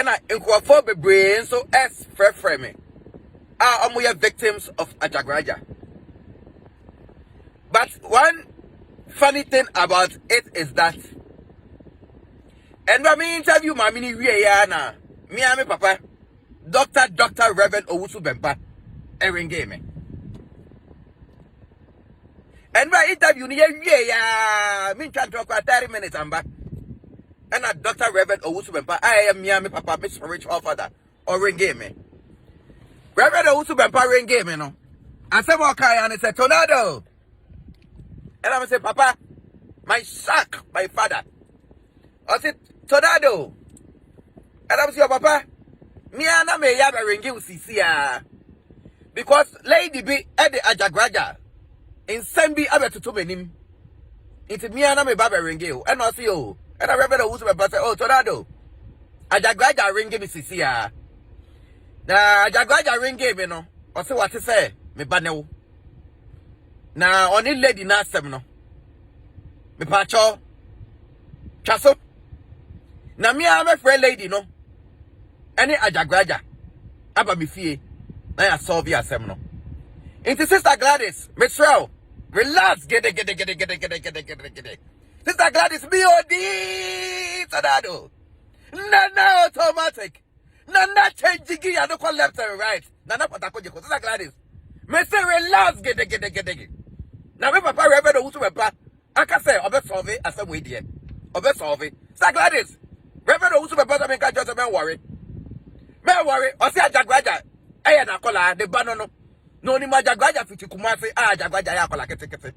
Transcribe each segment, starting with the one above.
And I inquire be brain so as frame. We are victims of Ajaguraja. But one funny thing about it is that, and when me interview my mini na me and me papa, Dr. Rev Owusu Bempah, Erin game. And my interview me trying to talk for 30 minutes and back. And a Dr. Rev Owusu Bempah, I am me and me papa, my spiritual father, or ring game. Rev Owusu Bempah ring game, you know. I said, okay, and he said, Tonardo. And I say, Papa, my sack, my father. I said, Tonardo. And I say, Papa, me and me have a ring you see, because Lady be at the Ajaguraja in Sembi abetutu menim. Into me and me baba ring you. And I say, oh, and I remember who's my brother, oh, Tonardo. Ajaguraja ring me see, Now, Ajaguraja ring game, you know. I say, what to say, me baneo. Now, only lady na sem no. Me pacho. Chaso. Na me am a friend lady no. Any Ajaguraja. Aba mi fie. Na ya solve ya sem no. Into Sister Gladys, Miss Rev, relax. Get it. Sister Gladys, BOD. Tonardo. Nana automatic. Nana changing gear. No call left and right. Nana patako jeko. Sister Gladys. Me say relax. Get it. Now, my papa Rev Owusu Bempah, I can say, Obe solve it as a way there. Obe solve it. Say Gladys, Rev Owusu Bempah, I can't just worry. Me worry. I say Ajaguraja. I na kola the banano. No ni Ajaguraja fiti kumase. Ajaguraja ya kola kete.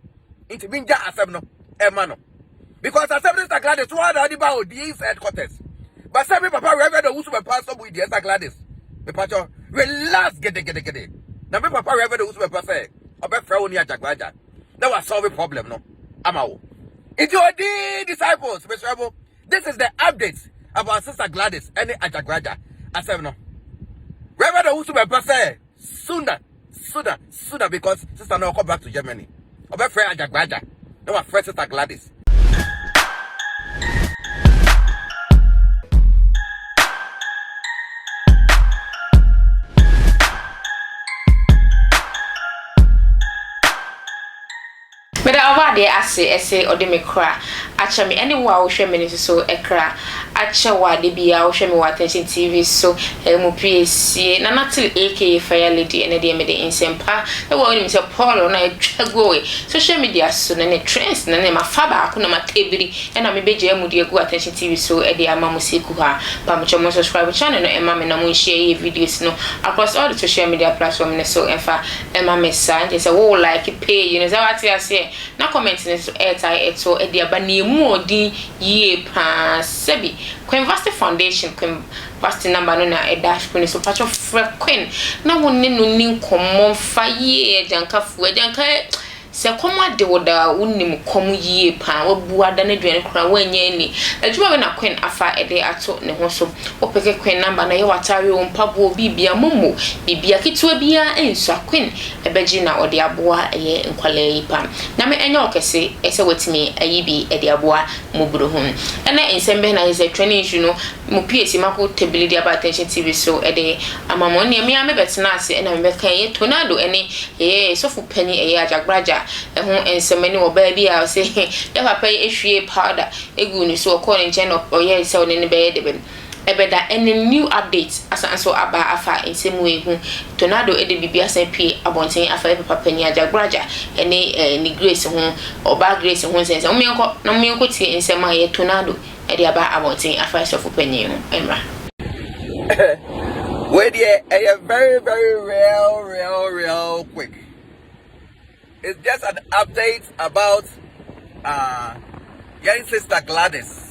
Inti binja asem no. Emano. Because asem Sister Gladys, one of the bao these headquarters. But say me papa Rev Owusu Bempah, so we Sister Gladys. Me pacho relax. Get it. Now me papa Rev Owusu Bempah say, Obe frau ni Ajaguraja. That was solve a problem, no? Amao. It's your dear disciples, Mr. Rebel. This is the update about Sister Gladys and Ajaguraja. I said no. Rev Owusu Bempah say sooner, because Sister no come back to Germany. Obe friend Ajaguraja. No one friend Sister Gladys. But I de ase or de me cry. Acha me anywhere wo hwe me so ekra. Acha wa de bia wo hwe me wa attention TV so mu PSC na natil AK fire lady ene de me de insempa. E wo ni se Paul na etwago we. Social media so na ne trends na ne mafa ba ko na matebiri e na me beje mu de gu attention TV so e de ama mu seku ha. Pa mo chomo subscribe channel no e ma me na mo share videos no across all the social media platforms ne so enfa e ma me san je say wo like page you know say what you say na comment ne so airtime eto e de aba na emu odi ye pa sebi Queen Vasti Foundation Queen Vasti number no na e dash ko ne so patcho Queen na wonne no nin komo fa ye janka fu janka se komo de woda wonnim komo ye pa wabu ada ne dwene kura wanya ni adwuma we na Queen afa e de ato ne ho so opeke Queen number na ye watare o mpabo bibia momo bibia kitwa bia enso Queen ebeji na ode aboa eye nkwala yi pa na me enya okese ese wetimi ayi bi e de aboa moburo ho ena ensembe na ise training issue no mo PSC mako tability about attention TV so e de amamo ne me ame betena ase ena me kan ye Tonardo ene ye sofu pani eye Ajaguraja ho ensemani wo ba bia say ya papa ehwie powder egu ni so ko ne nchen oye se one ne be ye de be ebeda any new updates asanso aba afa ensemu ehu Tonardo e de bibia san pie abonten afa papa pani Ajaguraja ene ni Grace ho oba Grace ho sense o menko tie ensema ye Tonardo e de aba abonten afa sofu pani ho emra Wait here, very real quick. It's just an update about young Sister Gladys.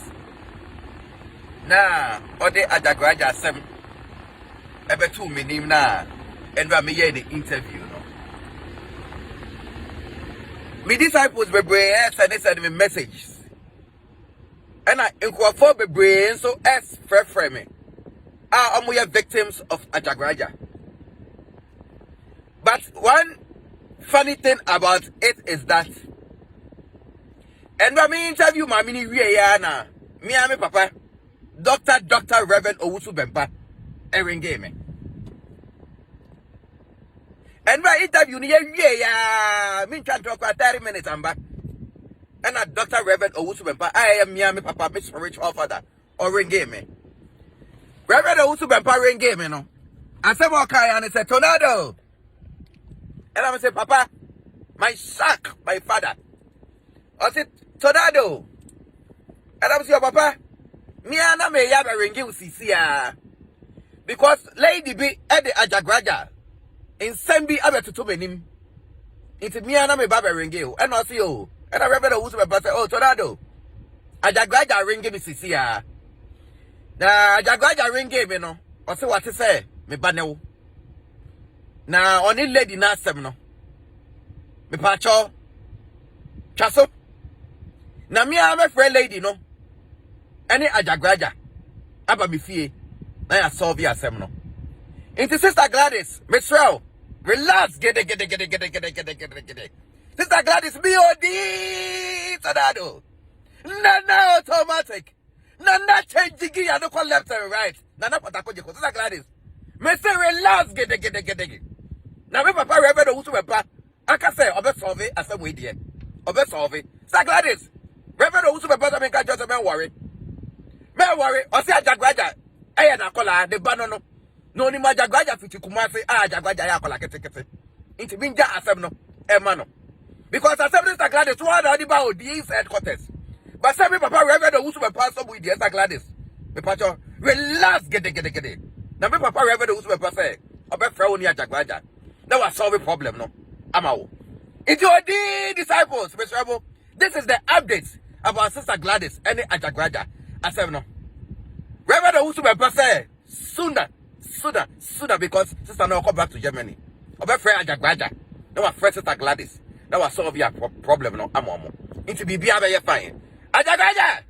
Nah, ode Ajaguraja sem ebe 2 minim na and we hear the interview no. My disciples be brave and they send me messages. And I inquire be brave so as frame me. We are victims of Ajaguraja. But one funny thing about it is that, and when me interview my mini na me and me papa, Dr. Rev Owusu Bempah ring me. And my interview yeah, me can talk for 30 minutes and back. And a Dr. Rev Owusu Bempah, I am me papa, my spiritual father, or ring me. Rev Owusu Bempah ring me no. I said okay, and I said Tonardo. And I say, Papa, my sack, my father. I said, Tonardo. And I say, Papa, me and me have a ring you see because lady be at the Ajaguraja in Sembi abetutu menim. Into me and me baba ring you. And I see you. And I remember who's my brother. Oh, Tonardo. Ajaguraja ring me see Now Ajaguraja ring me no. I say what to say. Me banew. Na only lady na sem no. Me pacho. Chaso. Na me am a friend lady no. Any Ajaguraja. Aba me fie. Na ya solve ya sem no. Into Sister Gladys, Miss Rev, relax. Get it. Sister Gladys, BOD. Tonardo. Nana automatic. Nana changing gear. No call left and right. Nana patako jeko. Sister Gladys. Me say relax. Get it. Now me papa Rev Owusu Bempah. I can say obe solve it as a way there. Obe solve it. Sister Gladys. Rev Owusu Bempah me can just me worry. Me worry. O say Ajaguraja. Eh na kola the banono. No ni Ajaguraja fiti kumase Ajaguraja ya kola kete. Inti binja asem no. E mano. Because asem Sister Gladys one on the ba odi headquarters. But say me papa Rev Owusu Bempah so we there Sister Gladys. Me pacho relax get it. Now me papa Rev Owusu Bempah say obe fra oni Ajaguraja. That was solve a problem, no? Amao. It's your disciples, Mr. Rebel. This is the updates about Sister Gladys and Ajaguraja. I said no. Rev Owusu Bempah say sooner, because Sister no come back to Germany. Obe friend Ajaguraja. That was friend Sister Gladys. That was solve your problem, no? Amamo. Into BB abe fine. Ajaguraja.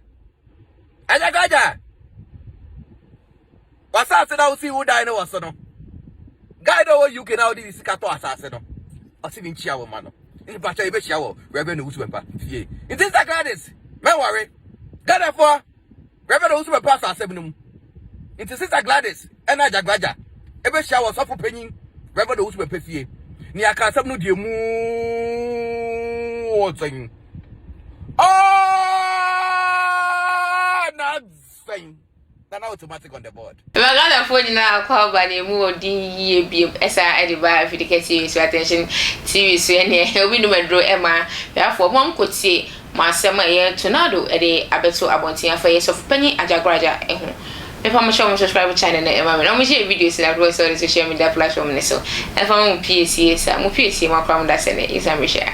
What's up? Now see who die no was no. Guy don't you can now do this cat to assassin. Or see in Chiao man. In Pacha, you bet Chiao, Rev Owusu Bempah. It is like Gladys. No worry. Therefore, Rev Owusu Bempah assassin. It is Sister Gladys and Ajaguraja. Every shower suffer penny. Rev Owusu Bempah. Near Casam no dear moo thing. Oh, not saying. Then automatic on the board. Magala phone na kwa ba ne mu odin yie biem esa ediba Tvgh series attention series so ene obi no medro ema therefore mom kotie ma asema ye Tonardo ede abeto abontin afa ye sof panyi Ajaguraja ehu if I'm sure subscribe channel na ema me na mo share videos na do so social media platform ne so if I'm PSC sa mo PSC ma kwa mo da se ne isa me share